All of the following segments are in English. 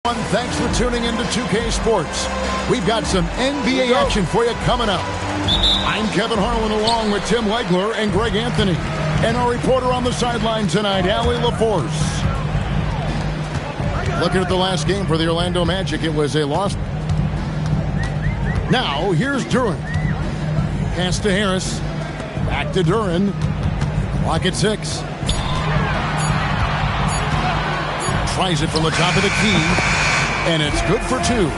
Thanks for tuning into 2K Sports. We've got some NBA action for you coming up. I'm Kevin Harlan along with Tim Legler and Greg Anthony. And our reporter on the sideline tonight, Allie LaForce. Looking at the last game for the Orlando Magic, it was a loss. Now, here's Duren. Pass to Harris. Back to Duren. Clock at 6. Tries it from the top of the key. And it's good for 2.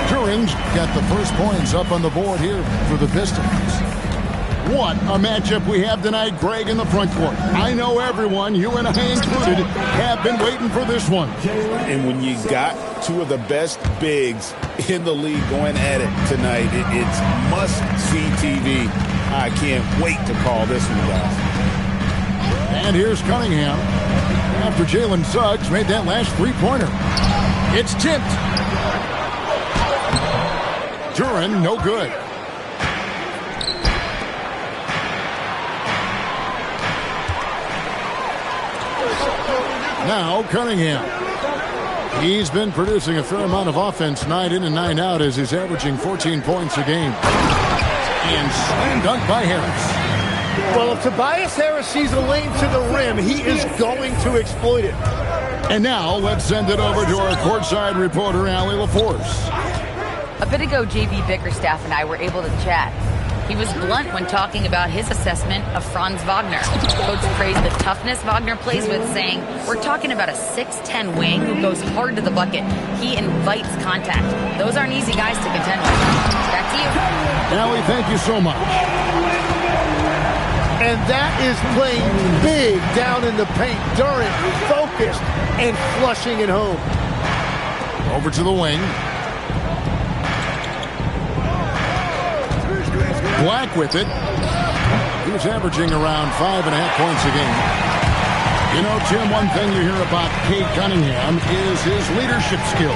Duren's got the first points up on the board here for the Pistons. What a matchup we have tonight, Greg, in the front court. I know everyone, you and I included, have been waiting for this one. And when you got two of the best bigs in the league going at it tonight, it's must-see TV. I can't wait to call this one, guys. And here's Cunningham. After Jalen Suggs made that last three-pointer. It's tipped. Duren, no good. Now Cunningham. He's been producing a fair amount of offense night in and night out as he's averaging 14 points a game. And slam dunk by Harris. Well, if Tobias Harris sees a lane to the rim, he is going to exploit it. And now let's send it over to our courtside reporter, Allie LaForce. A bit ago, J.B. Bickerstaff and I were able to chat. He was blunt when talking about his assessment of Franz Wagner. Coach praised the toughness Wagner plays with, saying, "We're talking about a 6'10 wing who goes hard to the bucket. He invites contact. Those aren't easy guys to contend with." Back to you. Allie, thank you so much. And that is playing big down in the paint. Duren focused and flushing it home. Over to the wing. Black with it. He was averaging around 5.5 points a game. You know, Tim, one thing you hear about Cade Cunningham is his leadership skill.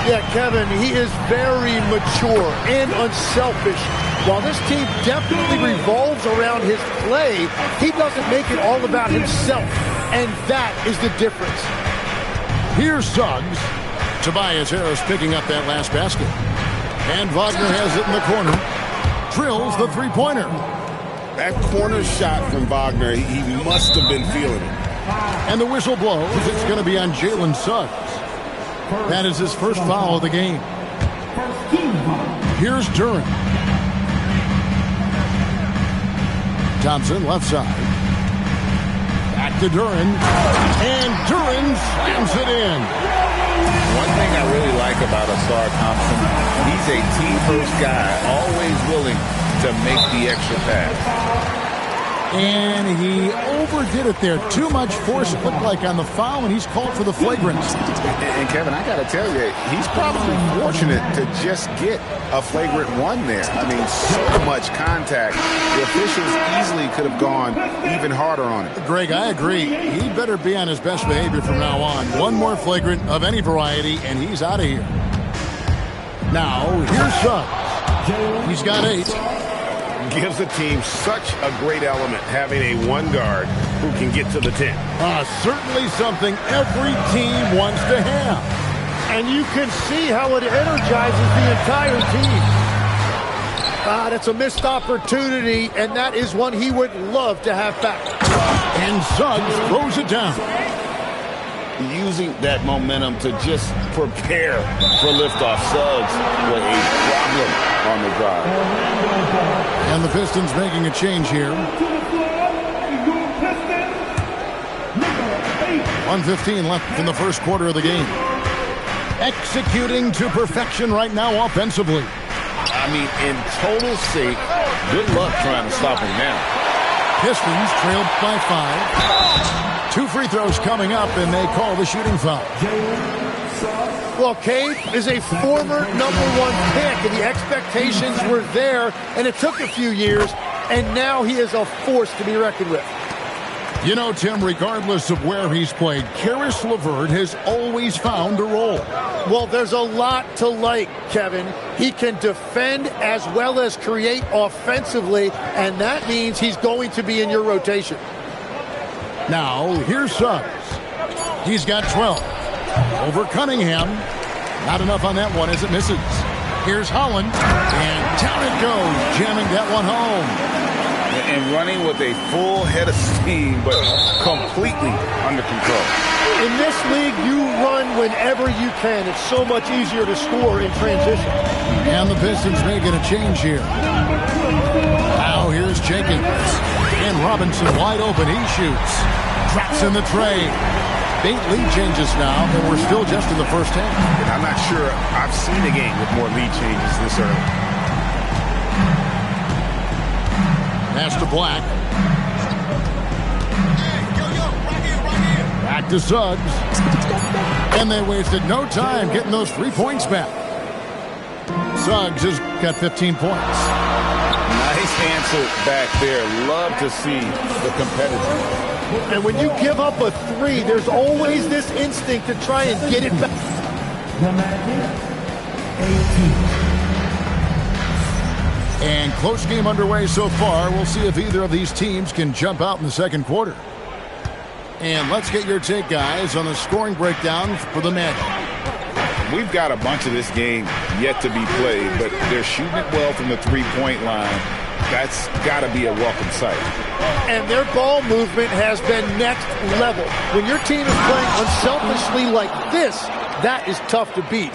Yeah, Kevin, he is very mature and unselfish. While this team definitely revolves around his play, he doesn't make it all about himself. And that is the difference. Here's Suggs. Tobias Harris picking up that last basket. And Wagner has it in the corner. Drills the three-pointer. That corner shot from Wagner, he must have been feeling it. And the whistle blows. It's going to be on Jalen Suggs. That is his first foul of the game. Here's Duren. Thompson, left side. Back to Duren. And Duren slams it in. One thing I really like about Ausar Thompson, he's a team-first guy, always willing to make the extra pass. And he overdid it there. Too much force, it looked like, on the foul, and he's called for the flagrant. And Kevin, I got to tell you, he's probably fortunate to just get a flagrant one there. I mean, so much contact. The officials easily could have gone even harder on it. Greg, I agree. He better be on his best behavior from now on. One more flagrant of any variety, and he's out of here. Now, here's Suggs. He's got 8. Gives the team such a great element having a one guard who can get to the 10. Certainly something every team wants to have. And you can see how it energizes the entire team. That's a missed opportunity, and that is one he would love to have back. And Suggs throws it down. Using that momentum to just prepare for liftoff. Suggs with a problem on the drive. And the Pistons making a change here. 1:15 left in the first quarter of the game. Executing to perfection right now offensively. I mean, in total sake, good luck trying to stop him now. Pistons trailed by 5. 2 free throws coming up, and they call the shooting foul. Well, Cade is a former #1 pick, and the expectations were there, and it took a few years, and now he is a force to be reckoned with. You know, Tim, regardless of where he's played, Caris LeVert has always found a role. Well, there's a lot to like, Kevin. He can defend as well as create offensively, and that means he's going to be in your rotation. Now, here's Suggs. He's got 12. Over Cunningham. Not enough on that one as it misses. Here's Holland. And down it goes, jamming that one home. And running with a full head of steam, but completely under control. In this league, you run whenever you can. It's so much easier to score in transition. And the Pistons making a change here. Now here's Jenkins. And Robinson wide open. He shoots. Drops in the tray. 8 lead changes now, and we're still just in the first half. And I'm not sure I've seen a game with more lead changes this early. Pass to Black. Back to Suggs. And they wasted no time getting those 3 points back. Suggs has got 15 points. Nice answer back there. Love to see the competitive. And when you give up a 3, there's always this instinct to try and get it back. And close game underway so far. We'll see if either of these teams can jump out in the second quarter. And let's get your take, guys, on the scoring breakdown for the Magic. We've got a bunch of this game yet to be played, but they're shooting it well from the three-point line. That's got to be a welcome sight. And their ball movement has been next level. When your team is playing unselfishly like this, that is tough to beat.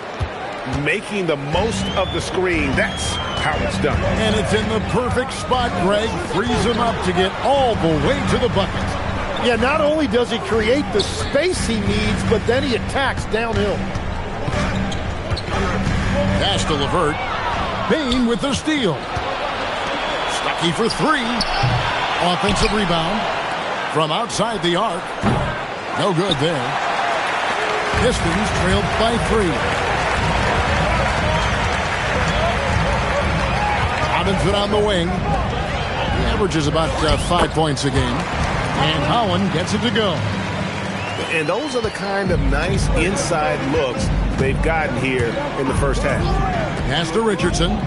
Making the most of the screen, that's how it's done. And it's in the perfect spot, Greg. Frees him up to get all the way to the bucket. Yeah, not only does he create the space he needs, but then he attacks downhill. Pass to LeVert. Payne with the steal. Stuckey for 3. Offensive rebound from outside the arc. No good there. Pistons trailed by 3. Robinson on the wing. He averages about 5 points a game. And Holland gets it to go. And those are the kind of nice inside looks they've gotten here in the first half. Pass to Richardson.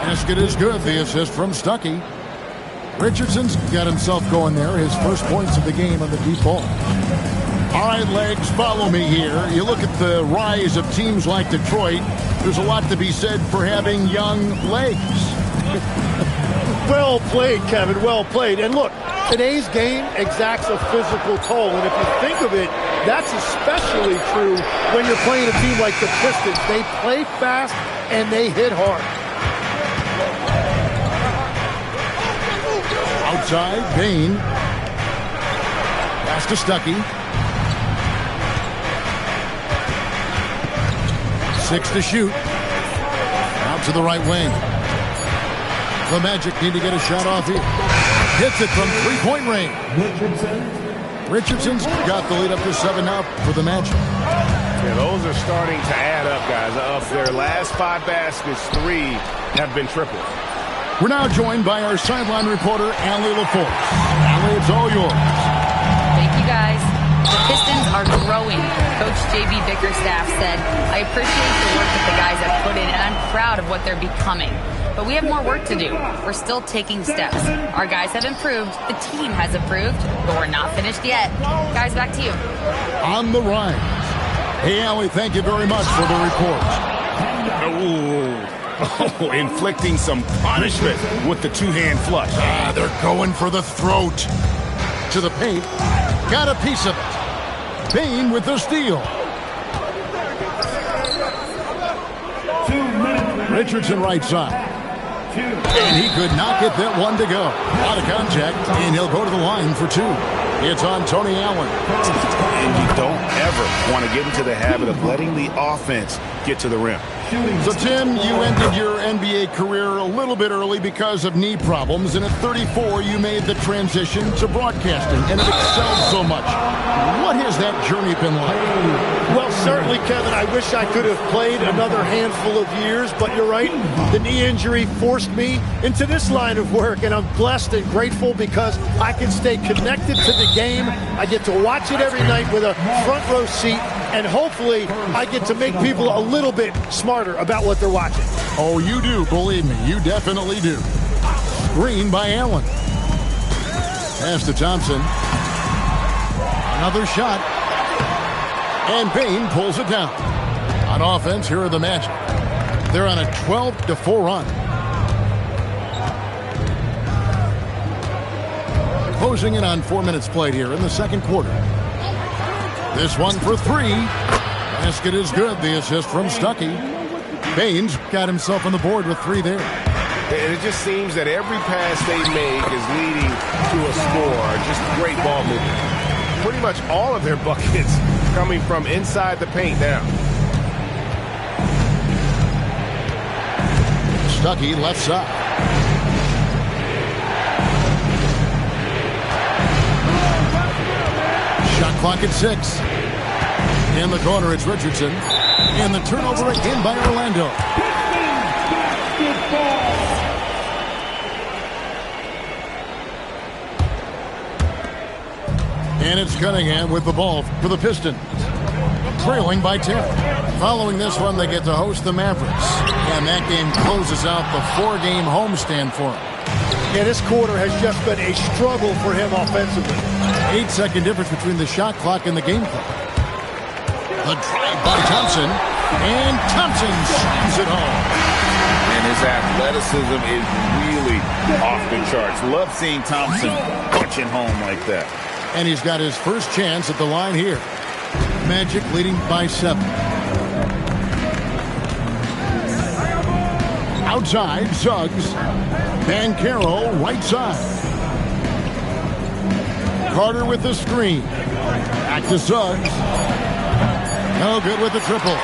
Basket is good. The assist from Stuckey. Richardson's got himself going there. His first points of the game on the deep ball. All right, Legs, follow me here. You look at the rise of teams like Detroit. There's a lot to be said for having young legs. Well played, Kevin. Well played. And look, today's game exacts a physical toll. And if you think of it, that's especially true when you're playing a team like the Pistons. They play fast and they hit hard. Outside, Payne. Pass to Stuckey. 6 to shoot. Out to the right wing. The Magic need to get a shot off here. Hits it from three-point range. Richardson's got the lead up to 7 now for the Magic. Yeah, those are starting to add up, guys. Of their last 5 baskets, 3 have been triples. We're now joined by our sideline reporter, Allie LaForce. Allie, it's all yours. Thank you, guys. The Pistons are growing. Coach J.B. Bickerstaff said, I appreciate the work that the guys have put in, and I'm proud of what they're becoming. But we have more work to do. We're still taking steps. Our guys have improved. The team has improved, but we're not finished yet. Guys, back to you. On the rise. Hey, Allie, thank you very much for the report. Oh, inflicting some punishment with the two-hand flush. They're going for the throat. To the paint. Got a piece of it. Payne with the steal. Richardson right side. And he could not get that one to go. Out of contact, and he'll go to the line for 2. It's on Tony Allen. And you don't ever want to get into the habit of letting the offense get to the rim. So, Tim, you ended your NBA career a little bit early because of knee problems, and at 34, you made the transition to broadcasting, and it excelled so much. What has that journey been like? Well, certainly, Kevin, I wish I could have played another handful of years, but you're right. The knee injury forced me into this line of work, and I'm blessed and grateful because I can stay connected to the game. I get to watch it every night with a front row seat, and hopefully I get to make people a little bit smarter about what they're watching. Oh, you do, believe me. You definitely do. Screen by Allen. Pass to Thompson. Another shot. And Bane pulls it down. On offense, here are the Magic. They're on a 12-4 run. Closing in on 4 minutes played here in the second quarter. This one for three. Basket is good. The assist from Stuckey. Baines got himself on the board with three there. And it just seems that every pass they make is leading to a score. Just great ball movement. Pretty much all of their buckets coming from inside the paint now. Stuckey left side. Shot clock at 6. In the corner, it's Richardson. And the turnover again by Orlando. And it's Cunningham with the ball for the Pistons. Trailing by 10. Following this one, they get to host the Mavericks. And that game closes out the 4-game homestand for him. Yeah, this quarter has just been a struggle for him offensively. 8-second difference between the shot clock and the game clock. The drive by Thompson. And Thompson slams it home. And his athleticism is really off the charts. Love seeing Thompson punching home like that. And he's got his first chance at the line here. Magic leading by 7. Outside, Suggs. Banchero, right side. Carter with the screen. Back to Suggs. No good with the triple.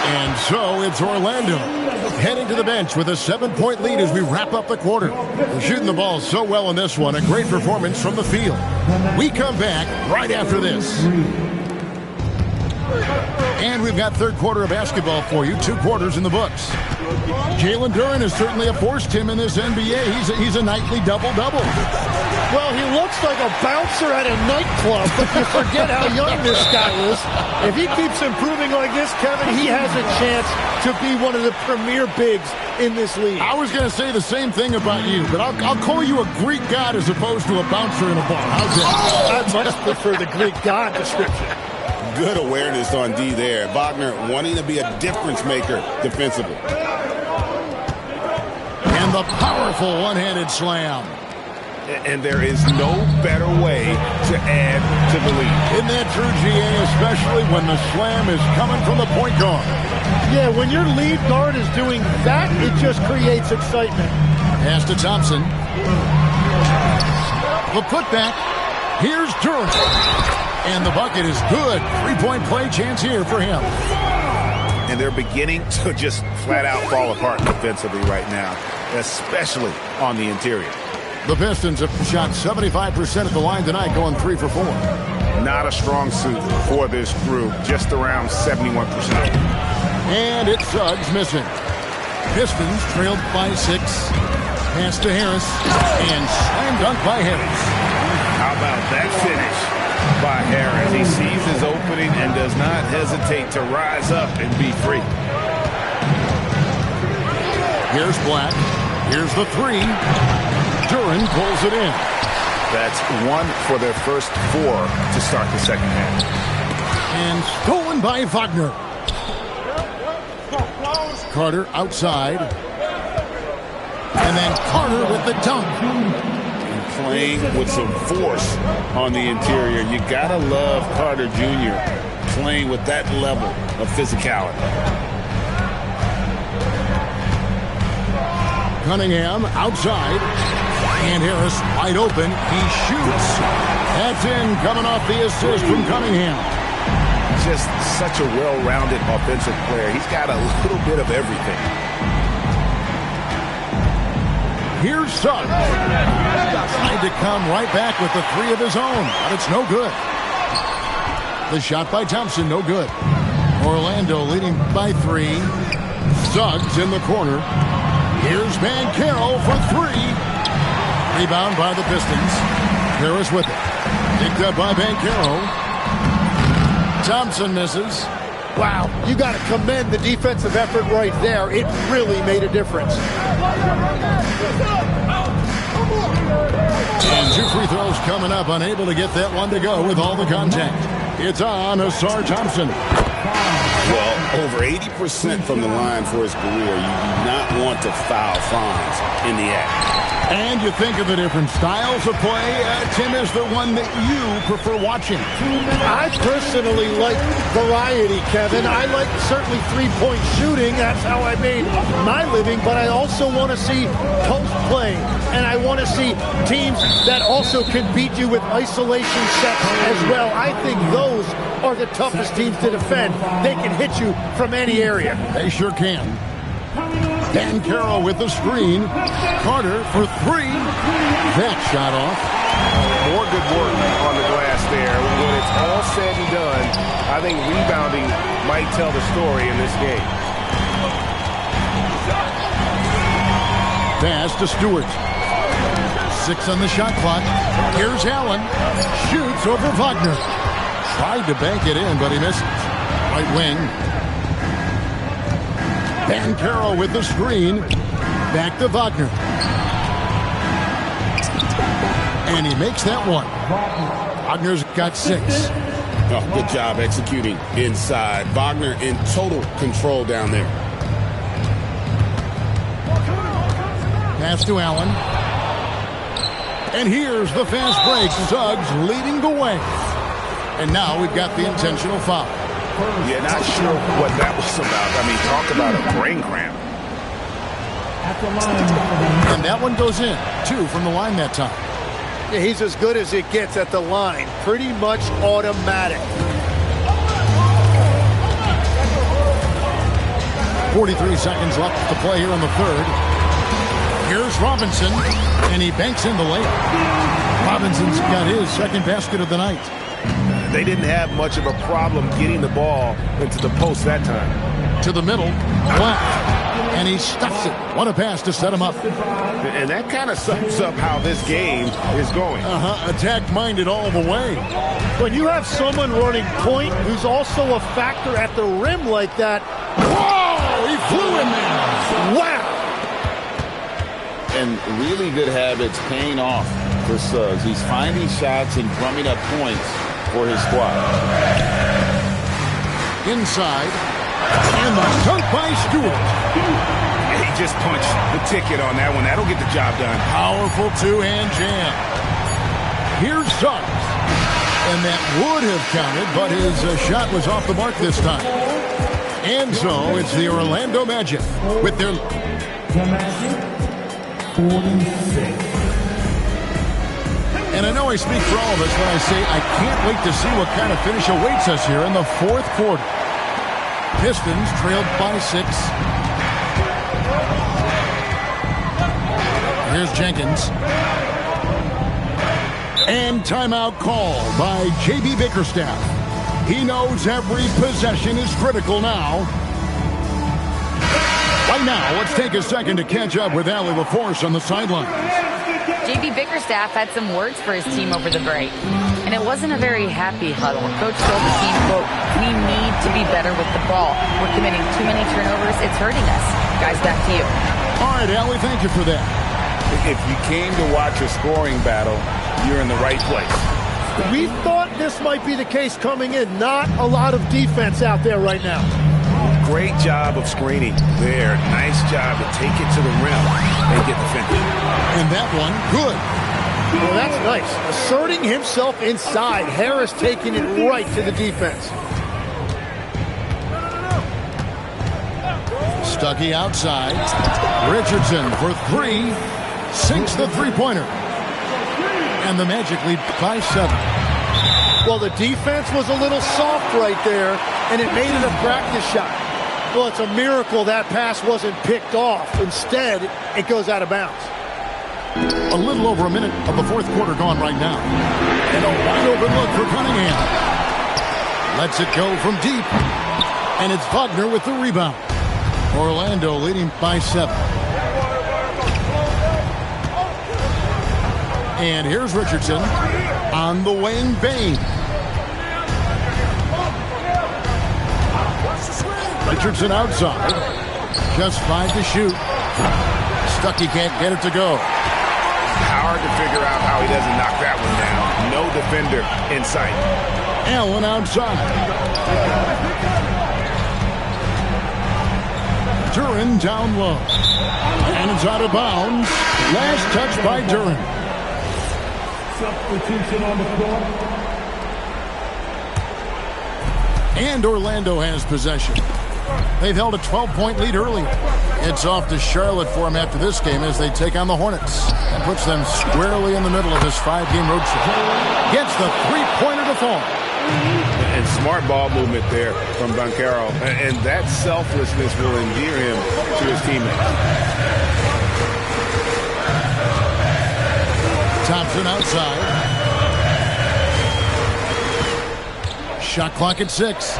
And so it's Orlando heading to the bench with a 7-point lead as we wrap up the quarter. They're shooting the ball so well in this one. A great performance from the field. We come back right after this. And we've got third quarter of basketball for you. 2 quarters in the books. Jalen Duren has certainly forced him in this NBA. He's a nightly double-double. Well, he looks like a bouncer at a nightclub, but you forget how young this guy is. If he keeps improving like this, Kevin, he has a chance to be one of the premier bigs in this league. I was going to say the same thing about you, but I'll call you a Greek god as opposed to a bouncer in a bar. How's that? I much prefer the Greek god description. Good awareness on D there. Wagner wanting to be a difference maker defensively. And the powerful one-handed slam. And there is no better way to add to the lead. Isn't that true, GA, especially when the slam is coming from the point guard? Yeah, when your lead guard is doing that, it just creates excitement. Pass to Thompson. The putback. Here's Duren. And the bucket is good. 3-point play chance here for him. And they're beginning to just flat out fall apart defensively right now, especially on the interior. The Pistons have shot 75% at the line tonight, going 3 for 4. Not a strong suit for this group, just around 71%. And it's Suggs missing. Pistons trailed by 6. Pass to Harris. And slam dunk by Harris. How about that finish by Harris? He sees his opening and does not hesitate to rise up and be free. Here's Black. Here's the 3. Duren pulls it in. That's 1 for their first 4 to start the second half. And stolen by Wagner. Carter outside. And then Carter with the dunk. And playing with some force on the interior. You gotta love Carter Jr. playing with that level of physicality. Cunningham outside. And Harris wide open. He shoots. That's in, coming off the assist from Cunningham. Just such a well-rounded offensive player. He's got a little bit of everything. Here's Suggs. Trying to come right back with the 3 of his own, but it's no good. The shot by Thompson, no good. Orlando leading by 3. Suggs in the corner. Here's Banchero for 3. Rebound by the Pistons. Harris with it. Picked up by Banchero. Thompson misses. Wow, you got to commend the defensive effort right there. It really made a difference. And 2 free throws coming up. Unable to get that one to go with all the contact. It's on Ausar Thompson. Well, over 80% from the line for his career. You do not want to foul Franz in the act. And you think of the different styles of play. Tim, is there one that you prefer watching? I personally like variety, Kevin. I like certainly three-point shooting. That's how I made my living. But I also want to see post play. And I want to see teams that also can beat you with isolation sets as well. I think those are the toughest teams to defend. They can hit you from any area. They sure can. Dan Carroll with the screen. Carter for three. That shot off. More good work on the glass there. When it's all said and done, I think rebounding might tell the story in this game. Pass to Stewart. 6 on the shot clock. Here's Allen. Shoots over Wagner. Tried to bank it in, but he missed. Right wing. Dan Carroll with the screen. Back to Wagner. And he makes that one. Wagner's got 6. Oh, good job executing inside. Wagner in total control down there. Pass to Allen. And here's the fast break. Suggs leading the way. And now we've got the intentional foul. Yeah, not sure what that was about. I mean, talk about a brain cramp. And that one goes in. 2 from the line that time. Yeah, he's as good as it gets at the line. Pretty much automatic. 43 seconds left to play here in the third. Here's Robinson, and he banks in the layup. Robinson's got his second basket of the night. They didn't have much of a problem getting the ball into the post that time. To the middle, left, and he stuffs it. What a pass to set him up. And that kind of sums up how this game is going. Attack-minded all the way. When you have someone running point who's also a factor at the rim like that, whoa, he flew in there. Wow. And really good habits paying off for Suggs. He's finding shots and drumming up points for his squad. Inside, and the dunk by Stewart. He just punched the ticket on that one. That'll get the job done. Powerful two-hand jam. Here's Suggs. And that would have counted, but his shot was off the mark this time. And so it's the Orlando Magic with their... 46. And I know I speak for all of us when I say I can't wait to see what kind of finish awaits us here in the fourth quarter. Pistons trailed by 6. Here's Jenkins. And timeout called by J.B. Bickerstaff. He knows every possession is critical now. Right now, let's take a second to catch up with Allie LaForce on the sidelines. J.B. Bickerstaff had some words for his team over the break, and it wasn't a very happy huddle. Coach told the team, quote, "We need to be better with the ball. We're committing too many turnovers. It's hurting us." Guys, back to you. All right, Allie, thank you for that. If you came to watch a scoring battle, you're in the right place. We thought this might be the case coming in. Not a lot of defense out there right now. Great job of screening there. Nice job to take it to the rim and get the finish. And that one, good. Well, that's nice. Asserting himself inside. Harris taking it right to the defense. Stuckey outside. Richardson for 3. Sinks the three-pointer. And the Magic lead by 7. Well, the defense was a little soft right there, and it made it a practice shot. Well, it's a miracle that pass wasn't picked off. Instead, it goes out of bounds. A little over a minute of the fourth quarter gone right now. And a wide open look for Cunningham. Lets it go from deep. And it's Wagner with the rebound. Orlando leading by 7. And here's Richardson on the wing. Bain. Richardson outside. Just 5 to shoot. Stuckey can't get it to go. Hard to figure out how he doesn't knock that one down. No defender in sight. Allen outside. Duren down low. And it's out of bounds. Last touch by Duren. Substitution on the court. And Orlando has possession. They've held a 12-point lead early. It's off to Charlotte for them after this game as they take on the Hornets. And puts them squarely in the middle of this 5-game road trip. Gets the three-pointer to fall. And smart ball movement there from Banchero. And that selflessness will endear him to his teammates. Thompson outside. Shot clock at 6.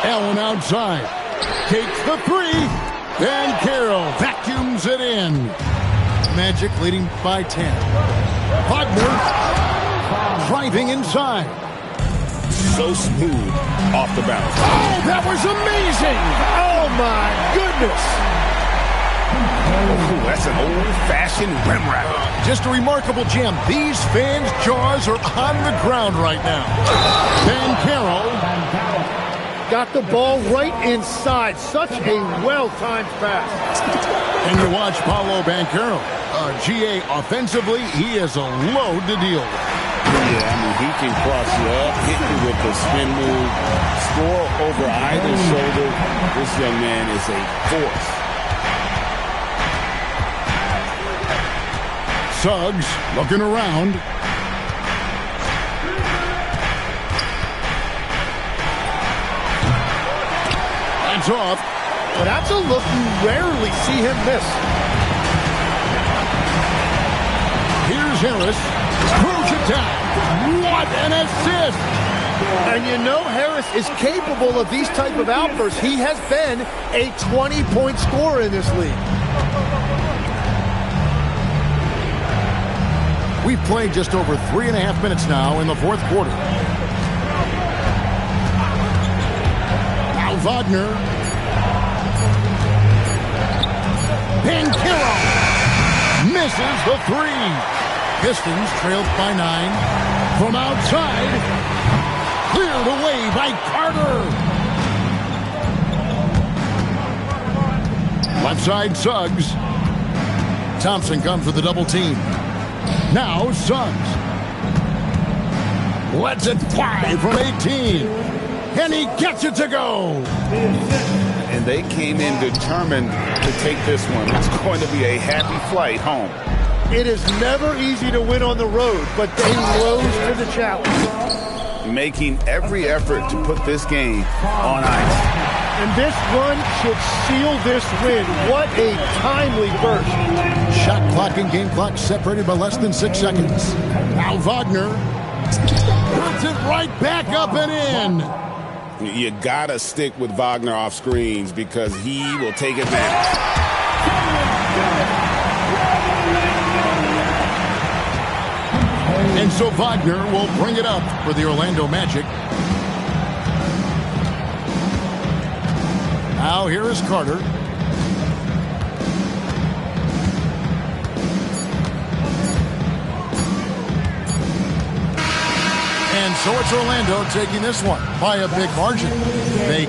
Allen outside. Takes the 3. And Carroll vacuums it in. Magic leading by 10. Wagner driving inside. So smooth off the bounce. Oh, that was amazing! Oh, my goodness! Ooh, that's an old-fashioned rim wrap. Just a remarkable gem. These fans' jaws are on the ground right now. Banchero got the ball right inside. Such a well-timed pass. And you watch Paolo Banchero. GA offensively, he is a load to deal with. Yeah, I mean, he can cross you up, hit you with the spin move, score over either shoulder. This young man is a force. Suggs looking around. That's off. But that's a look you rarely see him miss. Here's Harris. Throws it down. What an assist! And you know Harris is capable of these type of outbursts. He has been a 20-point scorer in this league. We've played just over 3.5 minutes now in the fourth quarter. Now Wagner. Banchero misses the 3. Pistons trailed by 9. From outside. Cleared away by Carter. Left side Suggs. Thompson comes with a double team. Now Suggs. Lets it fly from 18. And he gets it to go. And they came in determined to take this one. It's going to be a happy flight home. It is never easy to win on the road, but they rose to the challenge. Making every effort to put this game on ice. And this run should seal this win. What a timely burst. Shot clock and game clock separated by less than 6 seconds. Now Wagner puts it right back up and in. You gotta stick with Wagner off screens because he will take advantage. And so Wagner will bring it up for the Orlando Magic. Now here is Carter. And so it's Orlando taking this one by a big margin. They